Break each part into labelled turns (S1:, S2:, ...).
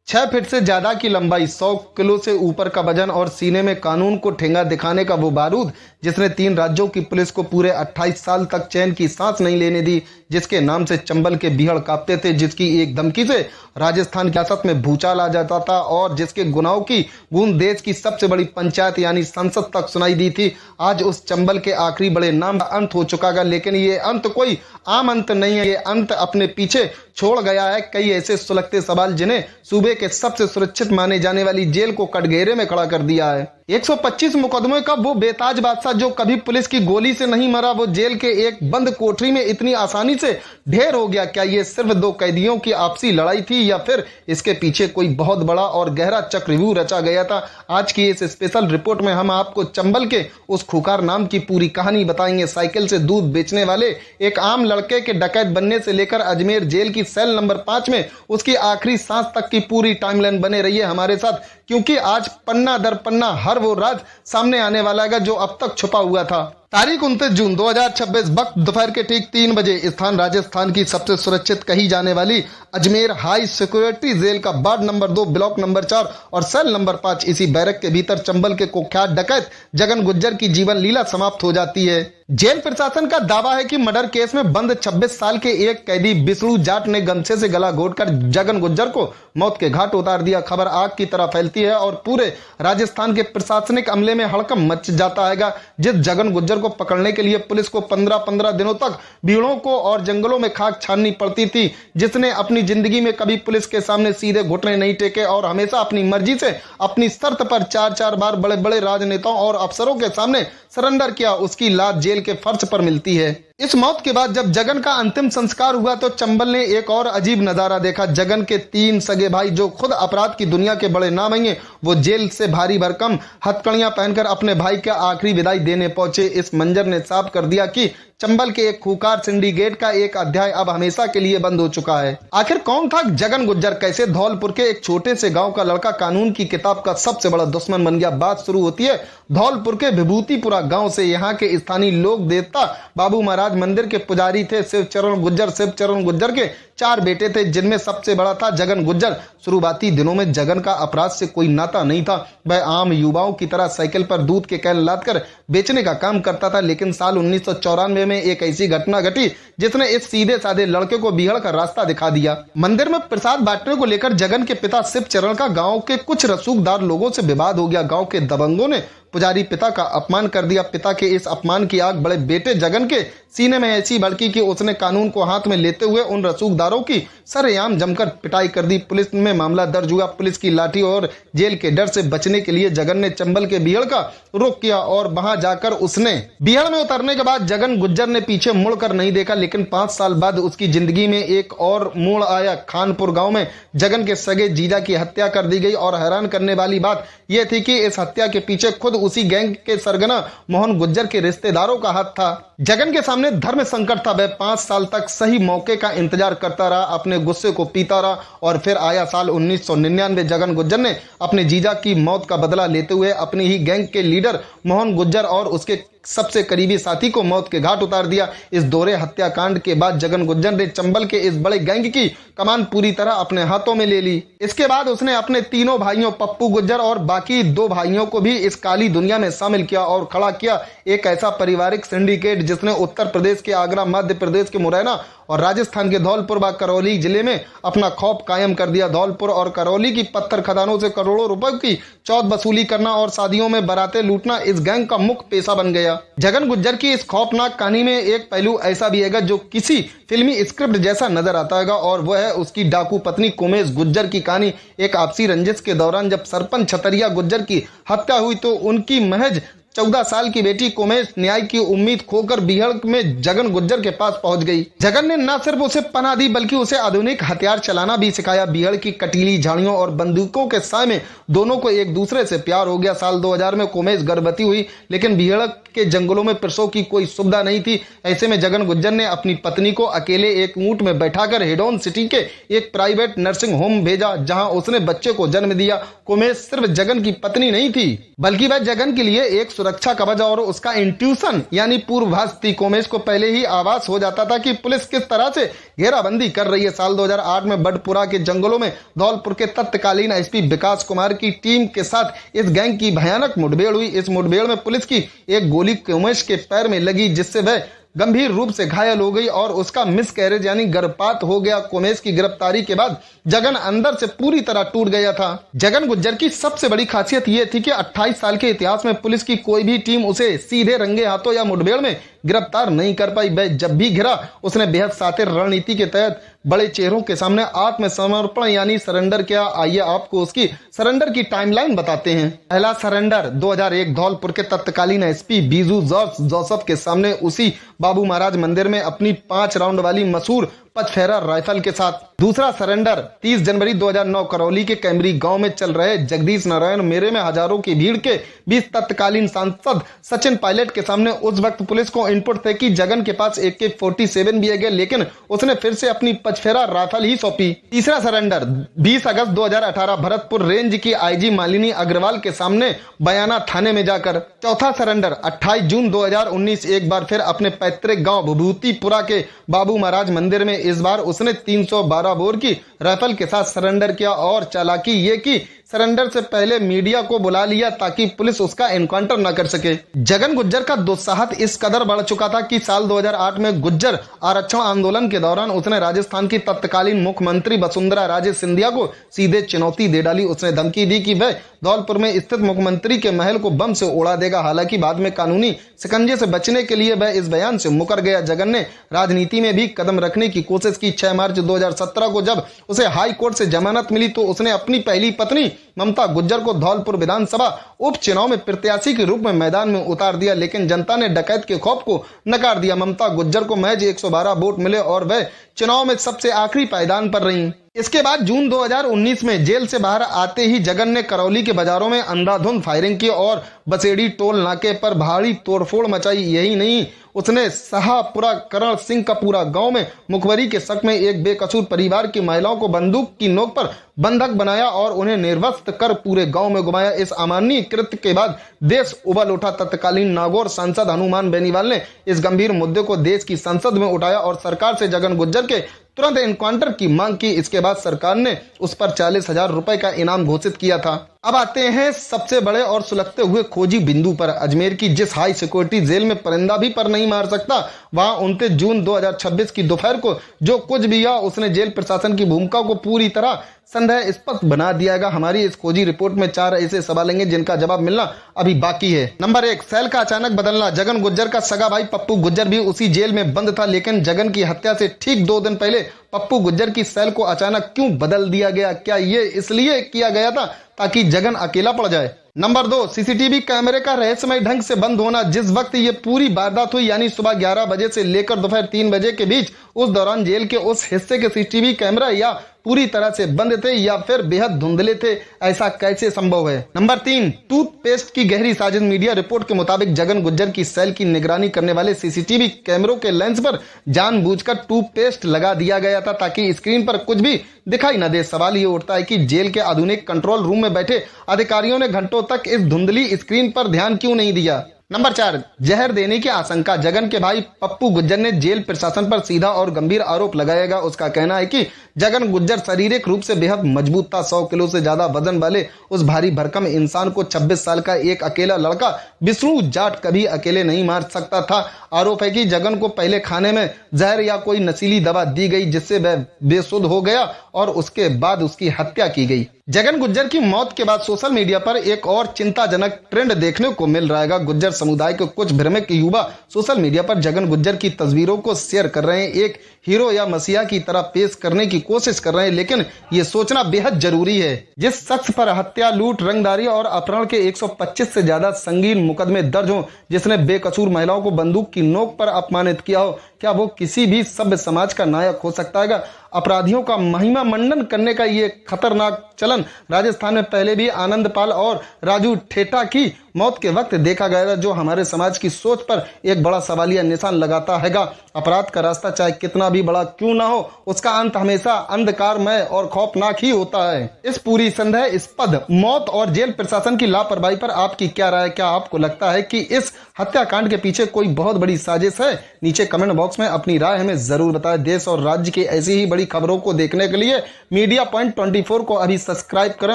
S1: 6 feet से ज्यादा की लंबाई, 100 किलो से ऊपर का वजन और सीने में कानून को ठेंगा दिखाने का वो बारूद जिसने 3 राज्यों की पुलिस को पूरे 28 साल तक चैन की सांस नहीं लेने दी, जिसके नाम से चंबल के बीहड़ कांपते थे, जिसकी एक धमकी से राजस्थान की सियासत में भूचाल आ जाता था और जिसके गुनाहों की गूंज देश की सबसे बड़ी पंचायत यानी संसद तक सुनाई दी थी। आज उस चंबल के आखिरी बड़े नाम का अंत हो चुका है, लेकिन ये अंत कोई आम अंत नहीं है। ये अंत अपने पीछे छोड़ गया है कई ऐसे सुलगते सवाल जिन्हें सूबे के सबसे सुरक्षित माने जाने वाली जेल को कटघरे में खड़ा कर दिया है। 125 मुकदमों का वो बेताज बादशाह जो कभी पुलिस की गोली से नहीं मरा, वो जेल के एक बंद कोठरी में इतनी आसानी से ढेर हो गया। क्या ये सिर्फ 2 कैदियों की आपसी लड़ाई थी या फिर इसके पीछे कोई बहुत बड़ा और गहरा चक्रव्यूह रचा गया था? आज की इस स्पेशल रिपोर्ट में हम आपको चंबल के उस खूंखार नाम की पूरी कहानी बताएंगे। साइकिल से दूध बेचने वाले एक आम लड़के के डकैत बनने से लेकर अजमेर जेल की सेल नंबर 5 में उसकी आखिरी सांस तक की पूरी टाइमलाइन बने रहिए हमारे साथ, क्योंकि आज पन्ना दर पन्ना हर वो राज सामने आने वाला है जो अब तक छुपा हुआ था। तारीख 29 जून 2026, वक्त दोपहर के ठीक 3 बजे। स्थान राजस्थान की सबसे सुरक्षित कही जाने वाली अजमेर हाई सिक्योरिटी जेल का वार्ड नंबर 2, ब्लॉक नंबर 4 और सेल नंबर 5। इसी बैरक के भीतर चंबल के कुख्यात डकैत जगन गुज्जर की जीवन लीला समाप्त हो जाती है। जेल प्रशासन का दावा है कि मर्डर केस में बंद 26 साल के एक कैदी बिष्णु जाट ने गमछे से गला घोटकर जगन गुज्जर को मौत के घाट उतार दिया। खबर आग की तरह फैलती है और पूरे राजस्थान के प्रशासनिक अमले में हड़कंप मच जाता है। जिस जगन गुज्जर को पकड़ने के लिए पुलिस को 15-15 दिनों तक भीड़ों को और जंगलों में खाक छाननी पड़ती थी, जिसने अपनी जिंदगी में कभी पुलिस के सामने सीधे घुटने नहीं टेके और हमेशा अपनी मर्जी से अपनी शर्त पर 4-4 बार बड़े बड़े राजनेताओं और अफसरों के सामने सरेंडर किया, उसकी लाश जेल के फर्श पर मिलती है। इस मौत के बाद जब जगन का अंतिम संस्कार हुआ तो चंबल ने एक और अजीब नजारा देखा। जगन के 3 सगे भाई जो खुद अपराध की दुनिया के बड़े नाम हैं, वो जेल से भारी भरकम हथकड़ियां पहनकर अपने भाई के आखिरी विदाई देने पहुंचे। इस मंजर ने साफ कर दिया कि चंबल के एक खूंखार सिंडिकेट का एक अध्याय अब हमेशा के लिए बंद हो चुका है। आखिर कौन था जगन गुज्जर? कैसे धौलपुर के एक छोटे से गांव का लड़का कानून की किताब का सबसे बड़ा दुश्मन बन गया? बात शुरू होती है धौलपुर के विभूतिपुरा गांव से। यहाँ के स्थानीय लोक देवता बाबू महाराज मंदिर के पुजारी थे शिवचरण गुज्जर। शिवचरण गुज्जर के 4 बेटे थे, जिनमें सबसे बड़ा था जगन गुज्जर। शुरुआती दिनों में जगन का अपराध से कोई नाता नहीं था। वह आम युवाओं की तरह साइकिल पर दूध के कैन लादकर बेचने का काम करता था, लेकिन साल 1994 में एक ऐसी घटना घटी जिसने इस सीधे साधे लड़के को बीहड़ का रास्ता दिखा दिया। मंदिर में प्रसाद बांटने को लेकर जगन के पिता शिवचरण का गांव के कुछ रसूखदार लोगों से विवाद हो गया। गांव के दबंगों ने पुजारी पिता का अपमान कर दिया। पिता के इस अपमान की आग बड़े बेटे जगन के सीने में ऐसी भड़की कि उसने कानून को हाथ में लेते हुए उन रसूखदारों की सरेआम जमकर पिटाई कर दी। पुलिस में मामला दर्ज हुआ। पुलिस की लाठी और जेल के डर से बचने के लिए जगन ने चंबल के बीहड़ का रुख किया और वहां जाकर उसने बीहड़ में उतरने के बाद जगन गुज्जर ने पीछे मुड़कर नहीं देखा। लेकिन 5 साल बाद उसकी जिंदगी में एक और मोड़ आया। खानपुर गांव में जगन के सगे जीजा की हत्या कर दी गई और हैरान करने वाली बात यह थी कि इस हत्या के पीछे खुद उसी गैंग के सरगना मोहन गुज्जर के रिश्तेदारों का हाथ था। जगन के सामने धर्म संकट था। वह 5 साल तक सही मौके का इंतजार करता रहा, अपने गुस्से को पीता रहा और फिर आया साल 1999। जगन गुज्जर ने अपने जीजा की मौत का बदला लेते हुए अपनी ही गैंग के लीडर मोहन गुज्जर और उसके सबसे करीबी साथी को मौत के घाट उतार दिया। इस दोहरे हत्याकांड के बाद जगन गुज्जर ने चंबल के इस बड़े गैंग की कमान पूरी तरह अपने हाथों में ले ली। इसके बाद उसने अपने 3 भाइयों पप्पू गुज्जर और बाकी 2 भाइयों को भी इस काली दुनिया में शामिल किया और खड़ा किया एक ऐसा पारिवारिक सिंडिकेट जिसने उत्तर प्रदेश के आगरा, मध्य प्रदेश के मुरैना और राजस्थान के धौलपुर व करौली जिले में अपना खौफ कायम कर दिया। धौलपुर और करौली की पत्थर खदानों से करोड़ों रुपए की चौथ वसूली करना और शादियों में बारातें लूटना इस गैंग का मुख्य पेशा बन गया। जगन गुज्जर की इस खौफनाक कहानी में एक पहलू ऐसा भी है जो किसी फिल्मी स्क्रिप्ट जैसा नजर आता है और वह है उसकी डाकू पत्नी कुमेश गुज्जर की कहानी। एक आपसी रंजिश के दौरान जब सरपंच छतरिया गुज्जर की हत्या हुई तो उनकी महज 14 साल की बेटी कुमेश न्याय की उम्मीद खोकर बीहड़ में जगन गुज्जर के पास पहुंच गई। जगन ने न सिर्फ उसे पनाह दी बल्कि उसे आधुनिक हथियार चलाना भी सिखाया। बीहड़ की कटीली झाड़ियों और बंदूकों के साय में दोनों को एक दूसरे से प्यार हो गया। साल 2000 में कुमेश गर्भवती हुई, लेकिन बीहड़ के जंगलों में प्रसव की कोई सुविधा नहीं थी। ऐसे में जगन गुज्जर ने अपनी पत्नी को अकेले एक ऊंट में बैठाकर हेडोन सिटी के एक प्राइवेट नर्सिंग होम भेजा, जहां उसने बच्चे को जन्म दिया। कुमेश सिर्फ जगन की पत्नी नहीं थी, बल्कि वह जगन के लिए एक सुरक्षा कवच और उसका इंट्यूशन यानी पूर्वाभास थी। कोमेश को पहले ही आभास हो जाता था कि पुलिस किस तरह से घेराबंदी कर रही है। साल 2008 में बडपुरा के जंगलों में धौलपुर के तत्कालीन एसपी विकास कुमार की टीम के साथ इस गैंग की भयानक मुठभेड़ हुई। इस मुठभेड़ में पुलिस की एक गोली कोमेश के पैर में लगी, जिससे वह गंभीर रूप से घायल हो गई और उसका मिसकैरेज यानी गर्भपात हो गया। कोमेश की गिरफ्तारी के बाद जगन अंदर से पूरी तरह टूट गया था। जगन गुज्जर की सबसे बड़ी खासियत यह थी कि 28 साल के इतिहास में पुलिस की कोई भी टीम उसे सीधे रंगे हाथों या मुठभेड़ में गिरफ्तार नहीं कर पाई। वह जब भी घिरा उसने बेहद शातिर रणनीति के तहत बड़े चेहरों के सामने आत्मसमर्पण यानी सरेंडर किया। आइए आपको उसकी सरेंडर की टाइमलाइन बताते हैं। पहला सरेंडर 2001 धौलपुर के तत्कालीन एसपी बीजू जॉर्ज जोसेफ के सामने उसी बाबू महाराज मंदिर में अपनी 5 राउंड वाली मशहूर पचफेरा राइफल के साथ। दूसरा सरेंडर 30 जनवरी 2009 करौली के कैमरी गांव में चल रहे जगदीश नारायण मेले में हजारों की भीड़ के बीच तत्कालीन सांसद सचिन पायलट के सामने। उस वक्त पुलिस को इनपुट थे कि जगन के पास AK-47 भी है, लेकिन उसने फिर से अपनी पचफेरा राइफल ही सौंपी। तीसरा सरेंडर 20 अगस्त 2018 भरतपुर रेंज की IG मालिनी अग्रवाल के सामने बयाना थाने में जाकर। चौथा सरेंडर 28 जून 2019 एक बार फिर अपने पैतृक गांव विभूतिपुरा के बाबू महाराज मंदिर में। इस बार उसने 312 बोर की राइफल के साथ सरेंडर किया और चालाकी ये की सरेंडर से पहले मीडिया को बुला लिया ताकि पुलिस उसका एनकाउंटर न कर सके। जगन गुज्जर का दुस्साहस इस कदर बढ़ चुका था कि साल 2008 में गुज्जर आरक्षण आंदोलन के दौरान उसने राजस्थान की तत्कालीन मुख्यमंत्री वसुंधरा राजे सिंधिया को सीधे चुनौती दे डाली। उसने धमकी दी कि वह धौलपुर में स्थित मुख्यमंत्री के महल को बम से उड़ा देगा। हालांकि बाद में कानूनी शिकंजे से बचने के लिए वह इस बयान से मुकर गया। जगन ने राजनीति में भी कदम रखने की कोशिश की। 6 मार्च 2017 को जब उसे हाई कोर्ट से जमानत मिली तो उसने अपनी पहली पत्नी ममता गुज्जर को धौलपुर विधानसभा उपचुनाव में प्रत्याशी के रूप में मैदान में उतार दिया, लेकिन जनता ने डकैत के खौफ को नकार दिया। ममता गुज्जर को महज 112 वोट मिले और वह चुनाव में सबसे आखिरी पायदान पर रहीं। इसके बाद जून 2019 में जेल से बाहर आते ही जगन ने करौली के बाजारों में अंधाधुंध फायरिंग की और बसेड़ी टोल नाके पर भारी तोड़फोड़ मचाई। यही नहीं, उसने शाहपुरा करण सिंह का पूरा गांव में मुखबरी के शक में एक बेकसूर परिवार की महिलाओं को बंदूक की नोक पर बंधक बनाया और उन्हें निर्वस्त्र कर पूरे गांव में घुमाया। इस अमानवीय कृत्य के बाद देश उबल उठा। तत्कालीन नागौर सांसद हनुमान बेनीवाल ने इस गंभीर मुद्दे को देश की संसद में उठाया और सरकार से जगन गुज्जर के तुरंत एनकाउंटर की मांग की। इसके बाद सरकार ने उस पर 40,000 रुपए का इनाम घोषित किया था। अब आते हैं सबसे बड़े और सुलगते हुए खोजी बिंदु पर। अजमेर की जिस हाई सिक्योरिटी जेल में परिंदा भी पर नहीं मार सकता, वहां 29 जून 2026 की दोपहर को जो कुछ भी हुआ उसने जेल प्रशासन की भूमिका को पूरी तरह संदेह स्पष्ट बना दिया। हमारी इस खोजी रिपोर्ट में 4 ऐसे सवाल हैं जिनका जवाब मिलना अभी बाकी है। नंबर 1, सेल का अचानक बदलना। जगन गुज्जर का सगा भाई पप्पू गुज्जर भी उसी जेल में बंद था, लेकिन जगन की हत्या से ठीक 2 दिन पहले पप्पू गुज्जर की सेल को अचानक क्यों बदल दिया गया? क्या ये इसलिए किया गया था ताकि जगन अकेला पड़ जाए? नंबर 2, सीसीटीवी कैमरे का रहस्यमय ढंग से बंद होना। जिस वक्त ये पूरी वारदात हुई यानी सुबह 11 बजे से लेकर दोपहर 3 बजे के बीच, उस दौरान जेल के उस हिस्से के सीसीटीवी कैमरा या पूरी तरह से बंद थे या फिर बेहद धुंधले थे। ऐसा कैसे संभव है? नंबर 3, टूथपेस्ट की गहरी साजिश। मीडिया रिपोर्ट के मुताबिक जगन गुज्जर की सेल की निगरानी करने वाले सीसीटीवी कैमरों के लेंस पर जानबूझकर टूथपेस्ट लगा दिया गया था ताकि स्क्रीन पर कुछ भी दिखाई न दे। सवाल ये उठता है कि जेल के आधुनिक कंट्रोल रूम में बैठे अधिकारियों ने घंटों तक इस धुंधली स्क्रीन पर ध्यान क्यों नहीं दिया? नंबर 4, जहर देने की आशंका। जगन के भाई पप्पू गुज्जर ने जेल प्रशासन पर सीधा और गंभीर आरोप लगाएगा। उसका कहना है कि जगन गुज्जर शारीरिक रूप से बेहद मजबूत था। 100 किलो से ज्यादा वजन वाले उस भारी भरकम इंसान को 26 साल का एक अकेला लड़का विष्णु जाट कभी अकेले नहीं मार सकता था। आरोप है कि जगन को पहले खाने में जहर या कोई नशीली दवा दी गई जिससे वह बेसुध हो गया और उसके बाद उसकी हत्या की गई। जगन गुज्जर की मौत के बाद सोशल मीडिया पर एक और चिंताजनक ट्रेंड देखने को मिल रहा है। गुज्जर समुदाय के कुछ भ्रमिक युवा सोशल मीडिया पर जगन गुज्जर की तस्वीरों को शेयर कर रहे हैं, एक हीरो या मसीहा की तरह पेश करने की कोशिश कर रहे हैं। लेकिन ये सोचना बेहद जरूरी है, जिस शख्स पर हत्या, लूट, रंगदारी और अपहरण के 125 से ज्यादा संगीन मुकदमे दर्ज हो, जिसने बेकसूर महिलाओं को बंदूक की नोक पर अपमानित किया हो, क्या वो किसी भी सभ्य समाज का नायक हो सकता है? अपराधियों का महिमा मंडन करने का ये खतरनाक चलन राजस्थान में पहले भी आनंद पाल और राजू ठेठा की मौत के वक्त देखा गया जो हमारे समाज की सोच पर एक बड़ा सवालिया निशान लगाता हैगा। अपराध का रास्ता चाहे कितना भी बड़ा क्यों ना हो, उसका अंत हमेशा अंधकारमय और खौफनाक ही होता है। इस पूरी संदेहास्पद मौत और जेल प्रशासन की लापरवाही पर आपकी क्या राय? क्या आपको लगता है कि इस हत्याकांड के पीछे कोई बहुत बड़ी साजिश है? नीचे कमेंट बॉक्स में अपनी राय हमें जरूर बताएं। देश और राज्य की ऐसी ही बड़ी खबरों को देखने के लिए मीडिया पॉइंट 24 को अभी सब्सक्राइब करें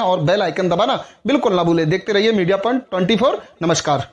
S1: और बेल आइकन दबाना बिल्कुल ना भूलें। देखते रहिए मीडिया पॉइंट 24। नमस्कार।